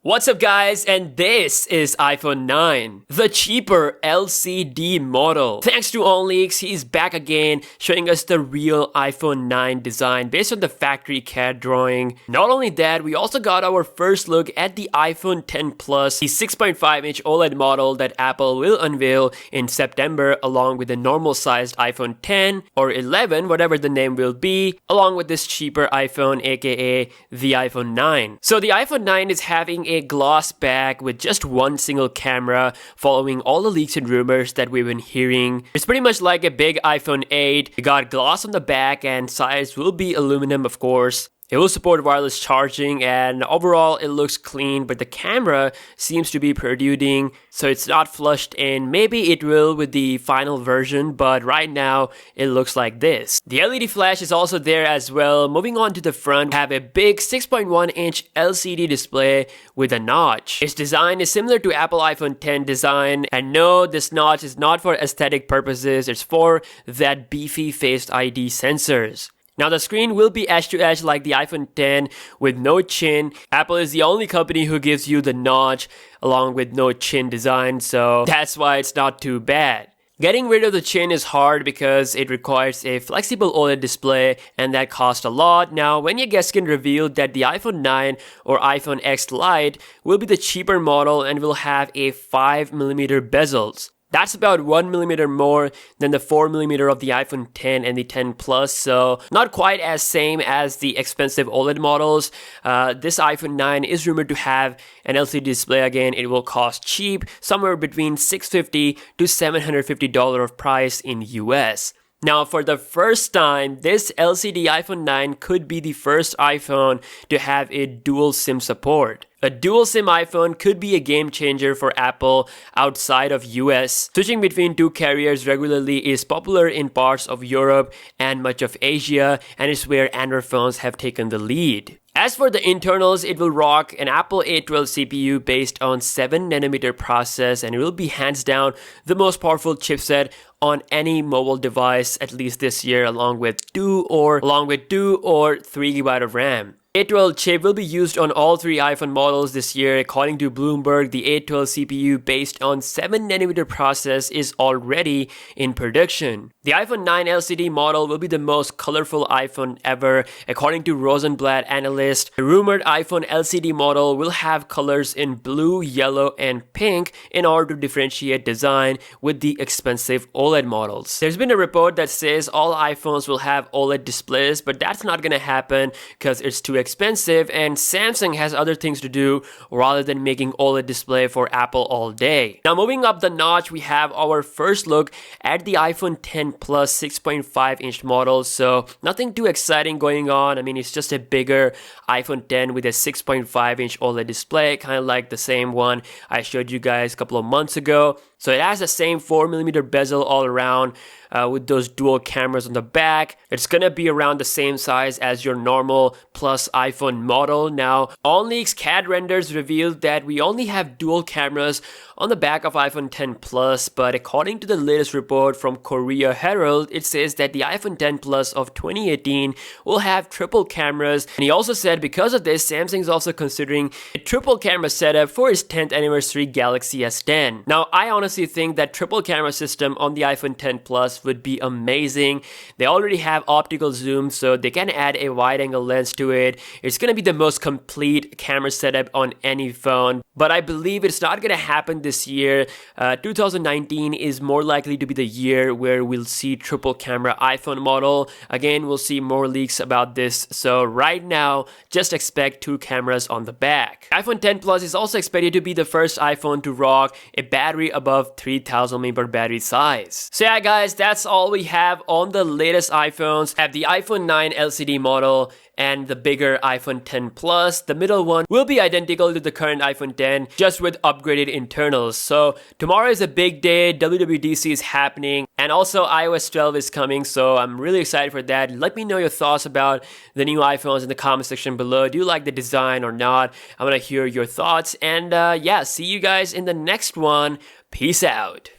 What's up guys, and this is iPhone 9, the cheaper LCD model. Thanks to OnLeaks, he's back again showing us the real iPhone 9 design based on the factory CAD drawing. Not only that, we also got our first look at the iPhone 10 Plus, the 6.5-inch OLED model that Apple will unveil in September along with the normal sized iPhone 10 or 11, whatever the name will be, along with this cheaper iPhone aka the iPhone 9. So the iPhone 9 is having a gloss back with just one single camera following all the leaks and rumors that we've been hearing. It's pretty much like a big iPhone 8. We got gloss on the back and sides will be aluminum, of course. It will support wireless charging and overall it looks clean, but the camera seems to be protruding, so it's not flushed in. Maybe it will with the final version, but right now it looks like this. The LED flash is also there as well. Moving on to the front, we have a big 6.1-inch LCD display with a notch. Its design is similar to Apple iPhone 10 design, and no, this notch is not for aesthetic purposes, it's for that beefy Face ID sensors. Now the screen will be edge to edge like the iPhone 10 with no chin. Apple is the only company who gives you the notch along with no chin design, so that's why it's not too bad. Getting rid of the chin is hard because it requires a flexible OLED display and that costs a lot. Now, when your Geskin revealed that the iPhone 9 or iPhone X Lite will be the cheaper model and will have a 5mm bezels. That's about 1mm more than the 4mm of the iPhone 10 and the 10 Plus, so not quite as same as the expensive OLED models. This iPhone 9 is rumored to have an LCD display again. It will cost cheap, somewhere between $650 to $750 of price in US. Now, for the first time, this LCD iPhone 9 could be the first iPhone to have a dual SIM support. A dual SIM iPhone could be a game changer for Apple outside of US. Switching between two carriers regularly is popular in parts of Europe and much of Asia, and it's where Android phones have taken the lead. As for the internals, it will rock an Apple A12 CPU based on 7nm process, and it will be hands down the most powerful chipset on any mobile device at least this year, along with 2 or 3GB of RAM. A12 chip will be used on all three iPhone models this year. According to Bloomberg, the A12 CPU based on 7nm process is already in production. The iPhone 9 LCD model will be the most colorful iPhone ever. According to Rosenblatt analyst, the rumored iPhone LCD model will have colors in blue, yellow, and pink in order to differentiate design with the expensive OLED models. There's been a report that says all iPhones will have OLED displays, but that's not gonna happen because it's too expensive and Samsung has other things to do rather than making OLED display for Apple all day. Now moving up the notch, we have our first look at the iPhone 10 Plus 6.5-inch model, so nothing too exciting going on. I mean, it's just a bigger iPhone 10 with a 6.5-inch OLED display, kind of like the same one I showed you guys a couple of months ago. So it has the same 4mm bezel all around with those dual cameras on the back. It's gonna be around the same size as your normal Plus iPhone model. Now, OnLeaks CAD renders revealed that we only have dual cameras on the back of iPhone 10 Plus, but according to the latest report from Korea Herald, it says that the iPhone 10 Plus of 2018 will have triple cameras. And he also said because of this, Samsung is also considering a triple camera setup for its 10th anniversary Galaxy S10. Now, I honestly think that triple camera system on the iPhone 10 Plus would be amazing. They already have optical zoom, so they can add a wide angle lens to it. It's gonna be the most complete camera setup on any phone, but I believe it's not gonna happen this year. 2019 is more likely to be the year where we'll see triple camera iPhone model. Again, we'll see more leaks about this, so right now just expect two cameras on the back. iPhone 10 Plus is also expected to be the first iPhone to rock a battery above 3000 mAh battery size. So yeah guys, that's all we have on the latest iPhones. Have the iPhone 9 LCD model and the bigger iPhone 10 Plus. The middle one will be identical to the current iPhone 10, just with upgraded internals. So tomorrow is a big day, WWDC is happening, and also iOS 12 is coming, so I'm really excited for that. Let me know your thoughts about the new iPhones in the comment section below. Do you like the design or not? I want to hear your thoughts, and yeah, see you guys in the next one. Peace out.